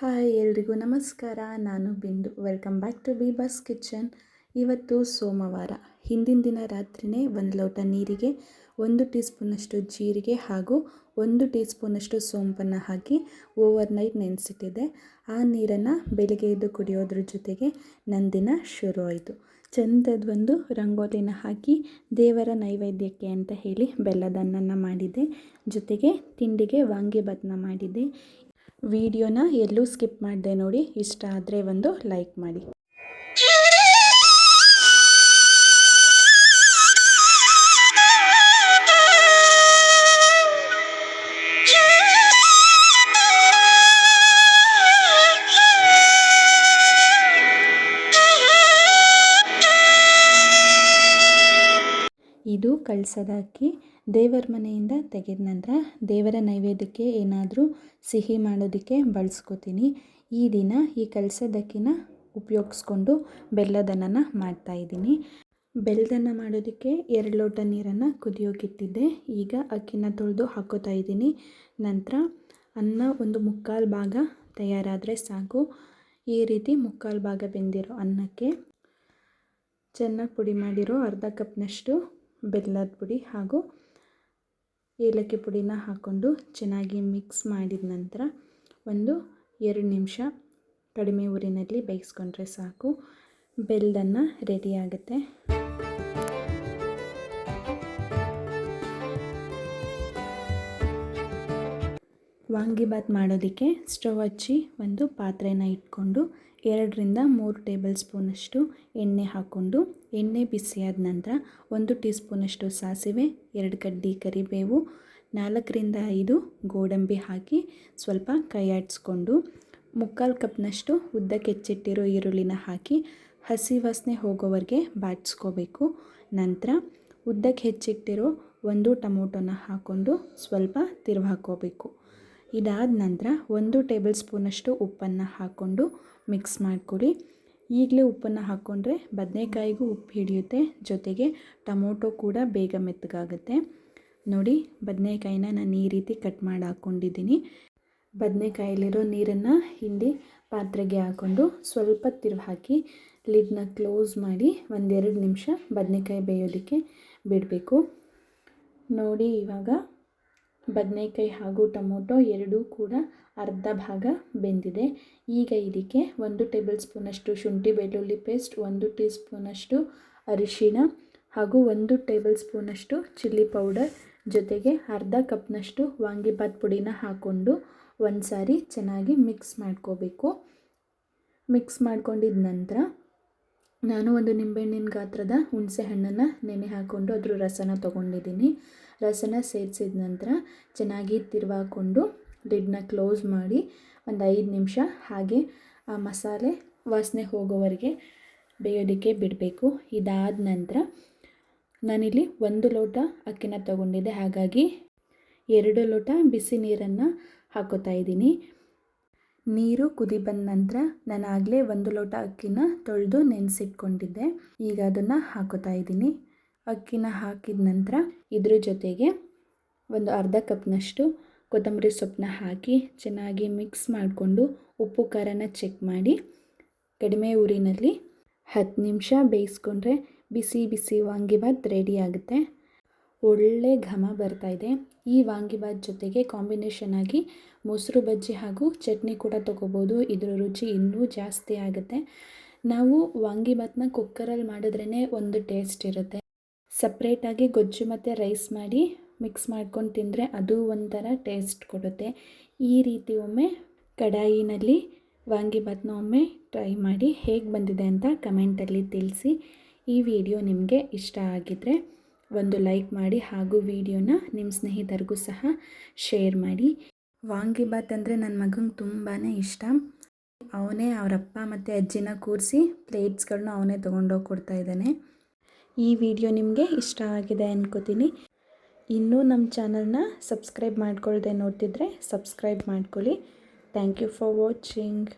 Hi ಎಲ್ರಿಗೂ ನಮಸ್ಕಾರ. ನಾನು Bindu. Welcome back to Bigg Boss kitchen. ಇವತ್ತು ಸೋಮವಾರ. ಹಿಂದಿನ ದಿನ ರಾತ್ರಿಯೇ 1 ಲೋಟ ನೀರಿಗೆ 1 ಟೀ ಸ್ಪೂನಷ್ಟು ಜೀರಿಗೆ ಹಾಗೂ 1 ಟೀ ಸ್ಪೂನಷ್ಟು ಸೋಂಪನ್ನು ಹಾಕಿ ಓವರ್ನೈಟ್ ನೆನೆಸಿಟ್ಟಿದ್ದೆ. ಆ ನೀರನ್ನು ಬೆಳಿಗ್ಗೆ ಎದ್ದು ಕುಡಿಯೋದ್ರ ಜೊತೆಗೆ ನನ್ನ ದಿನ ಶುರು ಆಯಿತು. ಚಂದದ ರಂಗೋಲಿನ ಹಾಕಿ ದೇವರ ನೈವೇದ್ಯಕ್ಕೆ ಅಂತ ಹೇಳಿ ಬೆಲ್ಲದ ಅನ್ನನ ಮಾಡಿದ್ದೆ. ಜೊತೆಗೆ ತಿಂಡಿಗೆ ವಾಂಗಿಬಾತನ್ನ ಮಾಡಿದ್ದೆ. ವಿಡಿಯೋನ ಎಲ್ಲೂ ಸ್ಕಿಪ್ ಮಾಡಿದೆ ನೋಡಿ. ಇಷ್ಟ ಆದರೆ ಒಂದು ಲೈಕ್ ಮಾಡಿ. ಇದು ಕಳಸದ ಅಕ್ಕಿ. ದೇವರ ಮನೆಯಿಂದ ತೆಗೆದ ನಂತರ ದೇವರ ನೈವೇದ್ಯಕ್ಕೆ ಏನಾದರೂ ಸಿಹಿ ಮಾಡೋದಕ್ಕೆ ಬಳಸ್ಕೋತೀನಿ. ಈ ದಿನ ಈ ಕಳಸದ ಅಕ್ಕಿನ ಉಪಯೋಗಿಸ್ಕೊಂಡು ಬೆಲ್ಲದನ್ನ ಮಾಡ್ತಾಯಿದ್ದೀನಿ. ಬೆಲ್ಲದನ್ನ ಮಾಡೋದಕ್ಕೆ 2 ಲೋಟ ನೀರನ್ನು ಕುದಿಯೋಕ್ಕಿಟ್ಟಿದ್ದೆ. ಈಗ ಅಕ್ಕಿನ ತೊಳೆದು ಹಾಕೋತಾ ಇದ್ದೀನಿ. ನಂತರ ಅನ್ನ 1/4 ಭಾಗ ತಯಾರಾದರೆ ಸಾಕು. ಈ ರೀತಿ 1/4 ಭಾಗ ಬೆಂದಿರೋ ಅನ್ನಕ್ಕೆ ಚೆನ್ನಾಗಿ ಪುಡಿ ಮಾಡಿರೋ ಅರ್ಧ ಕಪ್ನಷ್ಟು ಬೆಲ್ಲದ ಪುಡಿ ಹಾಗೂ ಏಲಕ್ಕಿ ಪುಡಿನ ಹಾಕ್ಕೊಂಡು ಚೆನ್ನಾಗಿ ಮಿಕ್ಸ್ ಮಾಡಿದ ನಂತರ 2 ನಿಮಿಷ ಕಡಿಮೆ ಊರಿನಲ್ಲಿ ಬೇಯಿಸ್ಕೊಂಡ್ರೆ ಸಾಕು. ಬೆಲ್ಲದನ್ನ ರೆಡಿ ಆಗುತ್ತೆ. ವಾಂಗಿಬಾತ್ ಮಾಡೋದಕ್ಕೆ ಸ್ಟವ್ ಹಚ್ಚಿ ಒಂದು ಪಾತ್ರೆನ ಇಟ್ಕೊಂಡು 2ರಿಂದ 3 ಟೇಬಲ್ ಸ್ಪೂನಷ್ಟು ಎಣ್ಣೆ ಹಾಕ್ಕೊಂಡು ಎಣ್ಣೆ ಬಿಸಿಯಾದ ನಂತರ 1 ಟೀ ಸ್ಪೂನಷ್ಟು ಸಾಸಿವೆ, 2 ಕಡ್ಡಿ ಕರಿಬೇವು, 4ರಿಂದ 5 ಗೋಡಂಬಿ ಹಾಕಿ ಸ್ವಲ್ಪ ಕೈ ಆಡಿಸ್ಕೊಂಡು 1/4 ಕಪ್ನಷ್ಟು ಉದ್ದಕ್ಕೆ ಹೆಚ್ಚಿಟ್ಟಿರೋ ಈರುಳ್ಳಿನ ಹಾಕಿ ಹಸಿ ವಾಸನೆ ಹೋಗೋವರೆಗೆ ಬಾಡಿಸ್ಕೋಬೇಕು. ನಂತರ ಉದ್ದಕ್ಕೆ ಹೆಚ್ಚಿಟ್ಟಿರೋ 1 ಟೊಮೊಟೊನ ಹಾಕ್ಕೊಂಡು ಸ್ವಲ್ಪ ತಿರುವಿ ಹಾಕ್ಕೋಬೇಕು. ಇದಾದ ನಂತರ 1 ಟೇಬಲ್ ಸ್ಪೂನಷ್ಟು ಉಪ್ಪನ್ನು ಹಾಕ್ಕೊಂಡು ಮಿಕ್ಸ್ ಮಾಡ್ಕೊಳ್ಳಿ. ಈಗಲೇ ಉಪ್ಪನ್ನು ಹಾಕ್ಕೊಂಡ್ರೆ ಬದನೆಕಾಯಿಗೂ ಉಪ್ಪು ಹಿಡಿಯುತ್ತೆ, ಜೊತೆಗೆ ಟೊಮೊಟೊ ಕೂಡ ಬೇಗ ಮೆತ್ತಗಾಗುತ್ತೆ. ನೋಡಿ, ಬದನೆಕಾಯಿನ ನಾನು ಈ ರೀತಿ ಕಟ್ ಮಾಡಿ ಹಾಕ್ಕೊಂಡಿದ್ದೀನಿ. ಬದನೆಕಾಯಲ್ಲಿರೋ ನೀರನ್ನು ಹಿಂಡಿ ಪಾತ್ರೆಗೆ ಹಾಕ್ಕೊಂಡು ಸ್ವಲ್ಪ ತಿರುವಿ ಹಾಕಿ ಲಿಡ್ನ ಕ್ಲೋಸ್ ಮಾಡಿ 1-2 ನಿಮಿಷ ಬದನೆಕಾಯಿ ಬೇಯೋದಕ್ಕೆ ಬಿಡಬೇಕು. ನೋಡಿ, ಇವಾಗ ಬದನೆಕಾಯಿ ಹಾಗೂ ಟೊಮೊಟೊ ಎರಡೂ ಕೂಡ ಅರ್ಧ ಭಾಗ ಬೆಂದಿದೆ. ಈಗ ಇದಕ್ಕೆ 1 ಟೇಬಲ್ ಸ್ಪೂನಷ್ಟು ಶುಂಠಿ ಬೆಳ್ಳುಳ್ಳಿ ಪೇಸ್ಟ್, 1 ಟೀ ಸ್ಪೂನಷ್ಟು ಅರಿಶಿಣ ಹಾಗೂ 1 ಟೇಬಲ್ ಸ್ಪೂನಷ್ಟು ಚಿಲ್ಲಿ ಪೌಡರ್, ಜೊತೆಗೆ ಅರ್ಧ ಕಪ್ನಷ್ಟು ವಾಂಗಿಬಾತ್ ಪುಡಿನ ಹಾಕ್ಕೊಂಡು ಒಂದು ಸಾರಿ ಚೆನ್ನಾಗಿ ಮಿಕ್ಸ್ ಮಾಡ್ಕೋಬೇಕು. ಮಿಕ್ಸ್ ಮಾಡ್ಕೊಂಡಿದ ನಂತರ ನಾನು 1 ನಿಂಬೆಹಣ್ಣಿನ ಗಾತ್ರದ ಹುಣಸೆ ಹಣ್ಣನ್ನು ನೆನೆ ಹಾಕ್ಕೊಂಡು ಅದ್ರ ರಸನ ತೊಗೊಂಡಿದ್ದೀನಿ. ರಸನ ಸೇರಿಸಿದ ನಂತರ ಚೆನ್ನಾಗಿ ತಿರುವಾಕೊಂಡು ಲಿಡ್ನ ಕ್ಲೋಸ್ ಮಾಡಿ 5 ನಿಮಿಷ ಹಾಗೆ ಆ ಮಸಾಲೆ ವಾಸನೆ ಹೋಗೋವರೆಗೆ ಬೇಯೋದಕ್ಕೆ ಬಿಡಬೇಕು. ಇದಾದ ನಂತರ ನಾನಿಲ್ಲಿ 1 ಲೋಟ ಅಕ್ಕಿನ ತೊಗೊಂಡಿದ್ದೆ, ಹಾಗಾಗಿ 2 ಲೋಟ ಬಿಸಿ ನೀರನ್ನು ಹಾಕೋತಾ ಇದ್ದೀನಿ. ನೀರು ಕುದಿ ಬಂದ ನಂತರ ನಾನು ಆಗಲೇ 1 ಲೋಟ ಅಕ್ಕಿನ ತೊಳೆದು ನೆನೆಸಿಟ್ಕೊಂಡಿದ್ದೆ. ಈಗ ಅದನ್ನು ಹಾಕೋತಾ ಇದ್ದೀನಿ. ಅಕ್ಕಿನ ಹಾಕಿದ ನಂತರ ಇದ್ರ ಜೊತೆಗೆ ಅರ್ಧ ಕಪ್ನಷ್ಟು ಕೊತ್ತಂಬರಿ ಸೊಪ್ಪನ್ನ ಹಾಕಿ ಚೆನ್ನಾಗಿ ಮಿಕ್ಸ್ ಮಾಡಿಕೊಂಡು ಉಪ್ಪು ಖಾರನ ಚೆಕ್ ಮಾಡಿ ಕಡಿಮೆ ಊರಿನಲ್ಲಿ 10 ನಿಮಿಷ ಬೇಯಿಸ್ಕೊಂಡ್ರೆ ಬಿಸಿ ಬಿಸಿ ವಾಂಗಿಬಾತ್ ರೆಡಿ ಆಗುತ್ತೆ. ಒಳ್ಳೆ ಘಮ ಬರ್ತಾಯಿದೆ. ಈ ವಾಂಗಿಬಾತ್ ಜೊತೆಗೆ ಕಾಂಬಿನೇಷನ್ ಆಗಿ ಮೊಸರು ಬಜ್ಜಿ ಹಾಗೂ ಚಟ್ನಿ ಕೂಡ ತೊಗೋಬೋದು. ಇದರ ರುಚಿ ಇನ್ನೂ ಜಾಸ್ತಿ ಆಗುತ್ತೆ. ನಾವು ವಾಂಗಿಬಾತನ್ನ ಕುಕ್ಕರಲ್ಲಿ ಮಾಡಿದ್ರೇ ಒಂದು ಟೇಸ್ಟ್ ಇರುತ್ತೆ. ಸಪ್ರೇಟಾಗಿ ಗೊಜ್ಜು ಮತ್ತು ರೈಸ್ ಮಾಡಿ ಮಿಕ್ಸ್ ಮಾಡ್ಕೊಂಡು ತಿಂದರೆ ಅದು ಒಂಥರ ಟೇಸ್ಟ್ ಕೊಡುತ್ತೆ. ಈ ರೀತಿ ಒಮ್ಮೆ ಕಡಾಯಿನಲ್ಲಿ ವಾಂಗಿಬಾತನ್ನ ಒಮ್ಮೆ ಟ್ರೈ ಮಾಡಿ ಹೇಗೆ ಬಂದಿದೆ ಅಂತ ಕಮೆಂಟಲ್ಲಿ ತಿಳಿಸಿ. ಈ ವಿಡಿಯೋ ನಿಮಗೆ ಇಷ್ಟ ಆಗಿದ್ದರೆ ಒಂದು ಲೈಕ್ ಮಾಡಿ ಹಾಗೂ ವಿಡಿಯೋನ ನಿಮ್ಮ ಸ್ನೇಹಿತರಿಗೂ ಸಹ ಶೇರ್ ಮಾಡಿ. ವಾಂಗಿಬಾತ್ ಅಂದರೆ ನನ್ನ ಮಗಂಗೆ ತುಂಬಾ ಇಷ್ಟ. ಅವನೇ ಅವರಪ್ಪ ಮತ್ತು ಅಜ್ಜಿನ ಕೂರಿಸಿ ಪ್ಲೇಟ್ಸ್ಗಳನ್ನ ಅವನೇ ತೊಗೊಂಡೋಗಿ ಕೊಡ್ತಾಯಿದ್ದಾನೆ. ಈ ವಿಡಿಯೋ ನಿಮಗೆ ಇಷ್ಟ ಆಗಿದೆ ಅನ್ಕೋತೀನಿ. ಇನ್ನೂ ನಮ್ಮ ಚಾನಲ್ನ ಸಬ್ಸ್ಕ್ರೈಬ್ ಮಾಡ್ಕೊಳ್ದೆ ನೋಡ್ತಿದ್ರೆ ಸಬ್ಸ್ಕ್ರೈಬ್ ಮಾಡ್ಕೊಳ್ಳಿ. Thank you for watching.